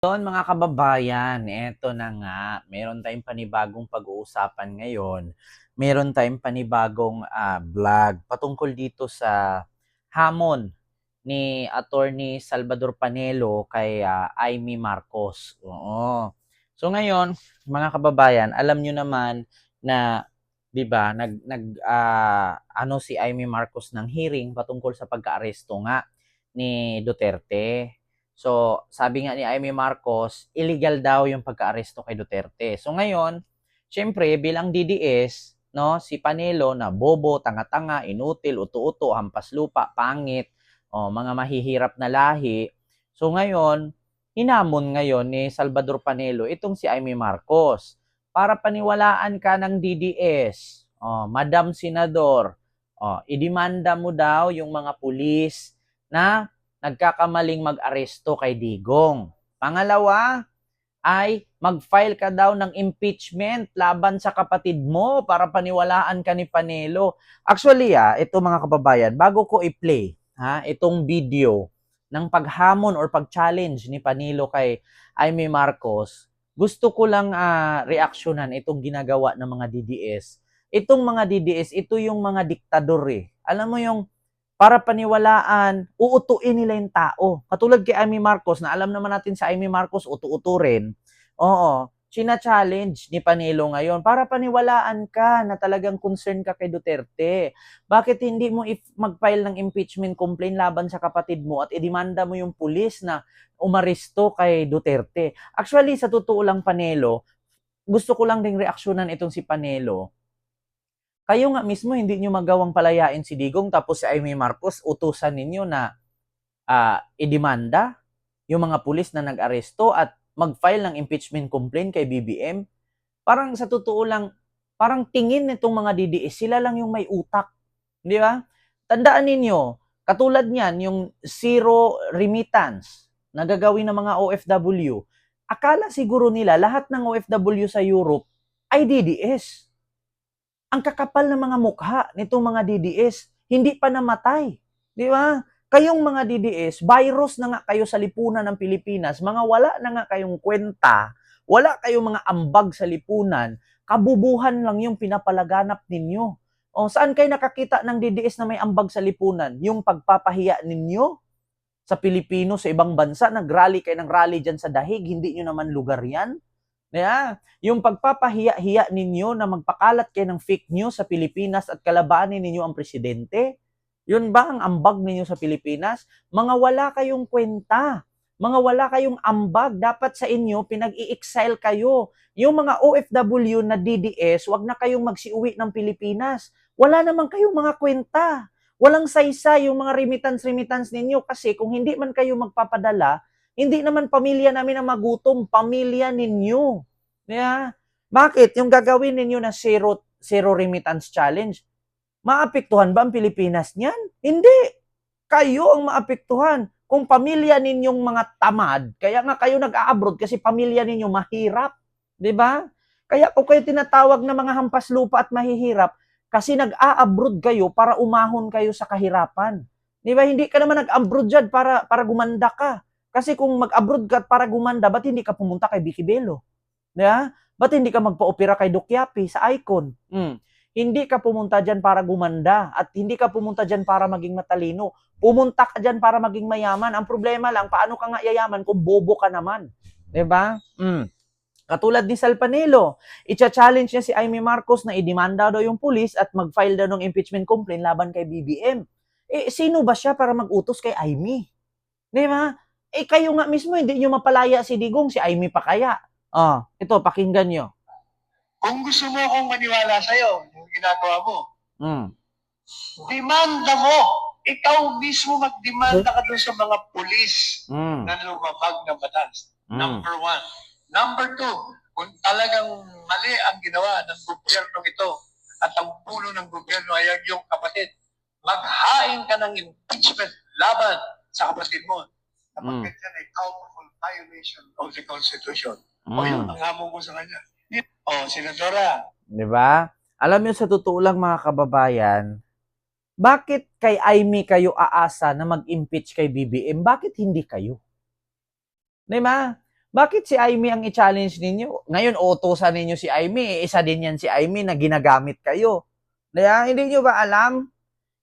Yun mga kababayan, eto na nga, meron tayong panibagong pag-uusapan ngayon. Meron tayong panibagong vlog patungkol dito sa hamon ni Attorney Salvador Panelo kay Amy Marcos. Oo. So ngayon, mga kababayan, alam nyo naman na 'di ba, ano si Amy Marcos ng hearing patungkol sa pagka-aresto nga ni Duterte. So, sabi nga ni Amy Marcos, illegal daw yung pagka-aresto kay Duterte. So ngayon, syempre bilang DDS, no, si Panelo na bobo, tanga-tanga, inutil, uto-uto, hampas lupa, pangit, mga mahihirap na lahi. So ngayon, hinamon ngayon ni Salvador Panelo itong si Amy Marcos para paniwalaan ka ng DDS. Madam Senador, idemanda mo daw yung mga pulis na nagkakamaling mag-aresto kay Digong. Pangalawa ay mag-file ka daw ng impeachment laban sa kapatid mo para paniwalaan ka ni Panelo. Actually, ito mga kababayan, bago ko i-play itong video ng paghamon or pag-challenge ni Panelo kay Amy Marcos, gusto ko lang reaksyonan itong ginagawa ng mga DDS. Itong mga DDS, ito yung mga diktador eh. Alam mo yung para paniwalaan, uutuin nila yung tao. Katulad kay Amy Marcos, na alam naman natin sa Amy Marcos, utu-uto rin. Oo, china-challenge ni Panelo ngayon para paniwalaan ka na talagang concern ka kay Duterte. Bakit hindi mo mag-file ng impeachment complaint laban sa kapatid mo at idemanda mo yung pulis na umaresto kay Duterte? Actually, sa totoo lang Panelo, gusto ko lang ding reaksyonan itong si Panelo. Kayo nga mismo hindi nyo magawang palayain si Digong tapos si Amy Marcos utusan ninyo na idemanda yung mga pulis na nag-aresto at mag-file ng impeachment complaint kay BBM. Parang sa totoo lang, parang tingin nitong mga DDS, sila lang yung may utak. Di ba? Tandaan ninyo, katulad niyan, yung zero remittance na gagawin ng mga OFW, akala siguro nila lahat ng OFW sa Europe ay DDS. Ang kakapal ng mga mukha nitong mga DDS, hindi pa namatay. Di ba? Kayong mga DDS, virus na nga kayo sa lipunan ng Pilipinas, mga wala na nga kayong kwenta, wala kayong mga ambag sa lipunan, kabubuhan lang yung pinapalaganap ninyo. O saan kayo nakakita ng DDS na may ambag sa lipunan? Yung pagpapahiya ninyo sa Pilipino sa ibang bansa, nag-rally kayo ng rally dyan sa dahig, hindi nyo naman lugar yan. Yeah. Yung pagpapahiya-hiya ninyo na magpakalat kayo ng fake news sa Pilipinas at kalabanin ninyo ang presidente, yun ba ang ambag ninyo sa Pilipinas? Mga wala kayong kwenta. Mga wala kayong ambag. Dapat sa inyo, pinag-i-exile kayo. Yung mga OFW na DDS, wag na kayong magsiuwi ng Pilipinas. Wala naman kayong mga kwenta. Walang saysa yung mga remittance ninyo kasi kung hindi man kayo magpapadala, hindi naman pamilya namin ang magutom, pamilya ninyo. Yeah? Bakit? Yung gagawin ninyo na zero remittance challenge, maapektuhan ba ang Pilipinas niyan? Hindi. Kayo ang maapektuhan. Kung pamilya ninyong mga tamad, kaya nga kayo nag-a-abroad kasi pamilya ninyo mahirap. 'Di ba? Kaya kung kayo tinatawag na mga hampas lupa at mahihirap, kasi nag-a-abroad kayo para umahon kayo sa kahirapan. 'Di ba? Hindi ka naman nag-abroad dyan para gumanda ka. Kasi kung mag-abroad ka para gumanda, ba't hindi ka pumunta kay Vicky Bello? Di ba? Ba't hindi ka magpa-opera kay Doc Yapi sa Icon? Hindi ka pumunta dyan para gumanda at hindi ka pumunta dyan para maging matalino. Pumunta ka dyan para maging mayaman. Ang problema lang, paano ka nga yayaman kung bobo ka naman? Di ba? Katulad ni Sal Panelo, i-challenge niya si Amy Marcos na idemanda daw yung pulis at mag-file daw ng impeachment complaint laban kay BBM. Sino ba siya para mag-utos kay Amy? Di ba? Kayo nga mismo, hindi nyo mapalaya si Digong, si Amy pa kaya. Ito, pakinggan nyo. Kung gusto mo akong maniwala sa'yo, yung ginagawa mo, demanda mo. Ikaw mismo magdemanda ka doon sa mga pulis na lumabag ng batas. Number one. Number two, kung talagang mali ang ginawa ng gobyerno ito at ang puno ng gobyerno ay ang iyong kapatid, maghain ka ng impeachment laban sa kapatid mo. Kapag ganyan ay culpable violation of the Constitution. O yun, ang hamon ko sa kanya. Senadora. Diba? Alam niyo sa totoo lang mga kababayan, bakit kay Amy kayo aasa na mag-impeach kay BBM? Bakit hindi kayo? Diba? Bakit si Aimee ang i-challenge ninyo? Ngayon, utusan ninyo si Aimee, isa din yan si Aimee na ginagamit kayo. Kaya hindi nyo ba alam?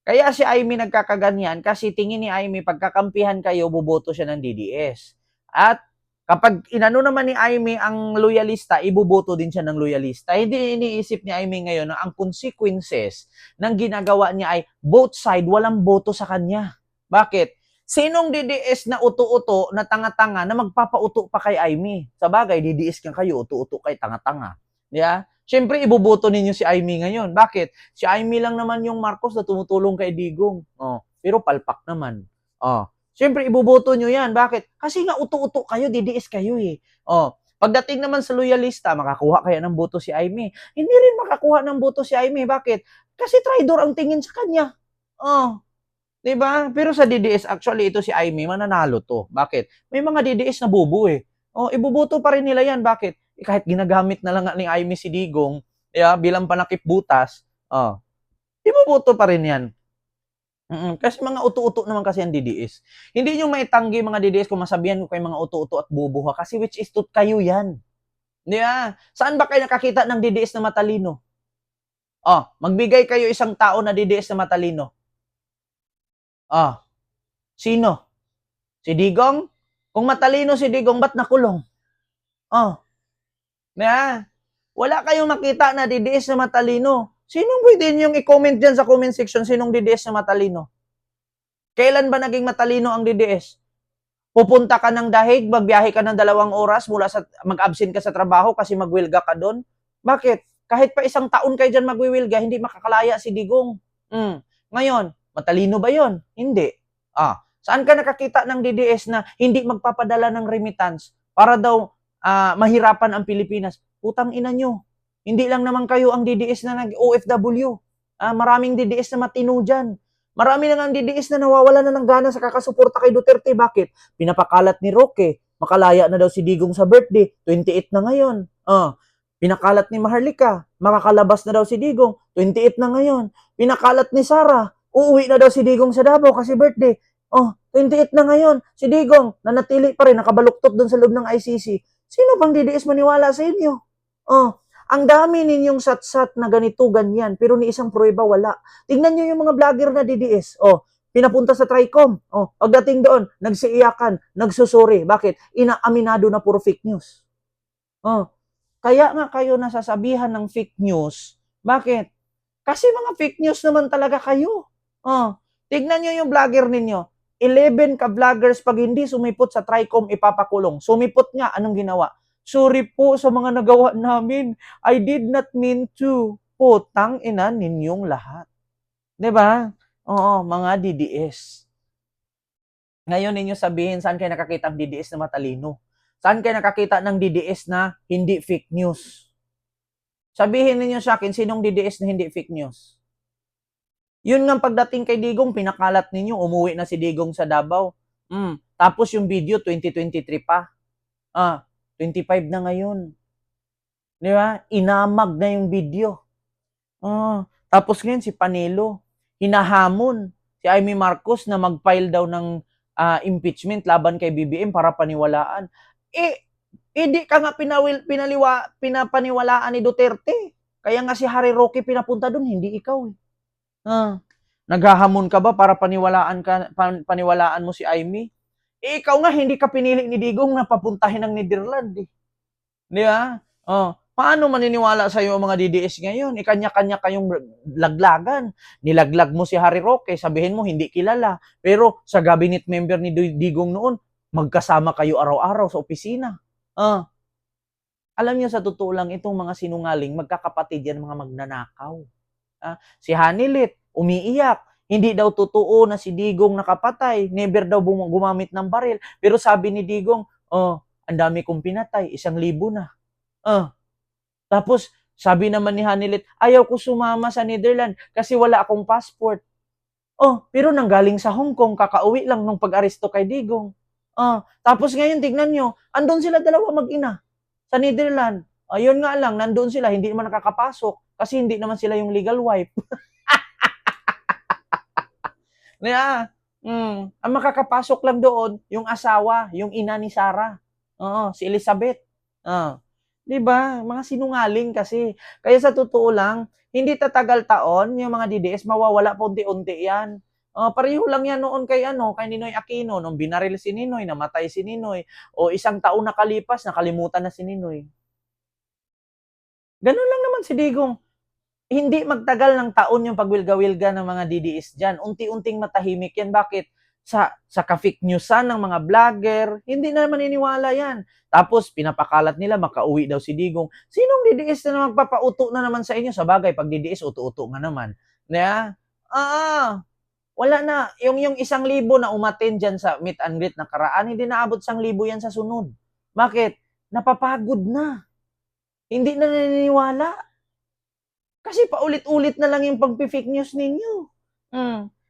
Kaya si Aimee nagkakaganyan kasi tingin ni Aimee pagkakampihan kayo, boboto siya ng DDS. At kapag inano naman ni Aimee ang loyalista, iboboto din siya ng loyalista. Hindi iniisip ni Aimee ngayon na ang consequences ng ginagawa niya ay both side walang boto sa kanya. Bakit? Sinong DDS na uto-uto na tanga-tanga na magpapauto pa kay Aimee? Sa bagay, DDS ka kayo, uto-uto kay tanga-tanga. Yeah? Siyempre, iboboto ninyo si Aimee ngayon. Bakit? Si Aimee lang naman yung Marcos na tumutulong kay Digong. Oh, pero palpak naman. Oh, siyempre, iboboto nyo yan. Bakit? Kasi nga uto-uto kayo, DDS kayo eh. Oh, pagdating naman sa loyalista, makakuha kaya ng boto si Aimee. Hindi rin makakuha ng boto si Aimee. Bakit? Kasi traitor ang tingin sa kanya. Oh, 'di ba? Pero sa DDS, actually, ito si Aimee, mananalo to. Bakit? May mga DDS na bubo eh. Oh, ibubuto pa rin nila yan. Bakit? Eh, kahit ginagamit na lang ni Aimee si Digong, bilang panakip butas, ibubuto pa rin yan. Kasi mga uto-uto naman kasi ang DDS. Hindi nyo maitanggi mga DDS kung masabihan ko kayo mga uto-uto at bubuha kasi which is tut kayo yan. Di ba? Saan ba kayo nakakita ng DDS na matalino? Oh, magbigay kayo isang tao na DDS na matalino. Oh, sino? Si Digong? Kung matalino si Digong, ba't nakulong? Oh, na, wala kayong makita na DDS na matalino. Sinong pwede niyong i-comment dyan sa comment section sinong DDS na matalino? Kailan ba naging matalino ang DDS? Pupunta ka ng dahig, magbiyahe ka ng 2 oras mula sa mag-absent ka sa trabaho kasi magwilga ka doon? Bakit? Kahit pa isang taon kayo dyan magwiwilga, hindi makakalaya si Digong. Ngayon, matalino ba yon? Hindi. Saan ka nakakita ng DDS na hindi magpapadala ng remittance para daw mahirapan ang Pilipinas? Putang ina nyo. Hindi lang naman kayo ang DDS na nag-OFW. Maraming DDS na matino dyan. Marami na nga ang DDS na nawawala na ng gana sa kakasuporta kay Duterte. Bakit? Pinapakalat ni Roque. Makalaya na daw si Digong sa birthday. 28 na ngayon. Pinakalat ni Maharlika. Makakalabas na daw si Digong. 28 na ngayon. Pinakalat ni Sara. Uuwi na daw si Digong sa Davao kasi birthday. 28 na ngayon. Si Digong, nanatili pa rin, nakabaluktot doon sa loob ng ICC. Sino bang DDS maniwala sa inyo? Ang dami ninyong sat-sat na ganito, ganyan, pero ni isang pruweba wala. Tingnan nyo yung mga vlogger na DDS. Pinapunta sa Tricom. Pagdating doon, nagsiiyakan, nagsusuri. Bakit? Inaaminado na puro fake news. Kaya nga kayo nasasabihan ng fake news. Bakit? Kasi mga fake news naman talaga kayo. Tignan nyo yung vlogger ninyo. 11 ka-vloggers pag hindi sumipot sa Tricom, ipapakulong. Sumipot nga, anong ginawa? Sorry po sa mga nagawa namin. I did not mean to. Putang ina ninyong lahat. 'Di ba? Oo, mga DDS. Ngayon ninyo sabihin, saan kayo nakakita ng DDS na matalino? Saan kayo nakakita ng DDS na hindi fake news? Sabihin ninyo sa akin, sinong DDS na hindi fake news? Yun nga pagdating kay Digong, pinakalat ninyo, umuwi na si Digong sa Davao. Tapos yung video, 2023 pa. 25 na ngayon. Di ba? Inamag na yung video. Tapos ngayon si Panelo, hinahamon si Amy Marcos na mag-file daw ng impeachment laban kay BBM para paniwalaan. Hindi ka nga pinapaniwalaan ni Duterte. Kaya nga si Harry Roque pinapunta doon, hindi ikaw eh. Naghahamon ka ba para paniwalaan mo si Amy? Ikaw nga hindi ka pinili ni Digong na papuntahin ng Netherlands eh. Di ba? Paano maniniwala sa iyo ang mga DDS ngayon? Kanya-kanya kayong laglagan. Nilaglag mo si Harry Roque, sabihin mo hindi kilala. Pero sa cabinet member ni Digong noon, magkasama kayo araw-araw sa opisina. Alam niyo sa totoo lang, itong mga sinungaling, magkakapatid yan, mga magnanakaw. Si Hanilit, umiiyak. Hindi daw totoo na si Digong nakapatay. Never daw gumamit ng baril. Pero sabi ni Digong, ang dami kong pinatay, 1,000 na. Tapos, sabi naman ni Hanilit, ayaw ko sumama sa Netherlands kasi wala akong passport. Pero nanggaling sa Hong Kong, kakauwi lang nung pag-aresto kay Digong. Tapos ngayon, tignan nyo, andun sila dalawa mag-ina sa Netherlands. Ayun nga lang, nandun sila, hindi naman nakakapasok kasi hindi naman sila yung legal wife. Ang makakapasok lang doon, yung asawa, yung ina ni Sarah. Oo, si Elizabeth. Oh. 'Di ba? Mga sinungaling kasi. Kaya sa totoo lang, hindi tatagal taon yung mga DDS mawawala pa unti-unti 'yan. Pareho lang 'yan noon kay kay Ninoy Aquino nung binaril si Ninoy, namatay si Ninoy, o isang taon nakalipas nakalimutan na si Ninoy. Gano'n lang naman si Digong. Hindi magtagal ng taon yung pagwilga-wilga ng mga DDS diyan. Unti-unting matahimik yan. Bakit? Sa ka-fake newsan ng mga vlogger, hindi na maniniwala yan. Tapos pinapakalat nila makauwi daw si Digong. Sinong DDS na magpapauto na naman sa inyo? Sa bagay, pag DDS, uto-uto nga naman. Yeah? Wala na. Yung 1,000 na umattend dyan sa meet and greet na karaan, hindi naabot 1,000 yan sa sunod. Bakit? Napapagod na. Hindi na naniniwala. Kasi paulit-ulit na lang yung pag-fake news ninyo.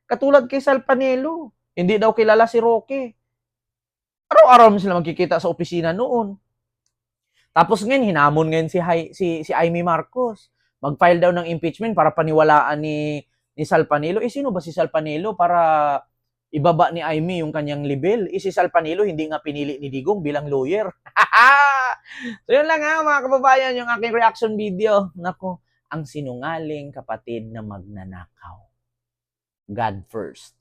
Katulad kay Sal Panelo. Hindi daw kilala si Roque. Araw-araw mo sila magkikita sa opisina noon. Tapos ngayon, hinamon ngayon si Amy Marcos. Mag-file daw ng impeachment para paniwalaan ni Sal Panelo. Sino ba si Sal Panelo para ibaba ni Amy yung kanyang level? Si Sal Panelo hindi nga pinili ni Digong bilang lawyer. So yun lang mga kababayan, yung aking reaction video. Nako, ang sinungaling kapatid na magnanakaw. God first.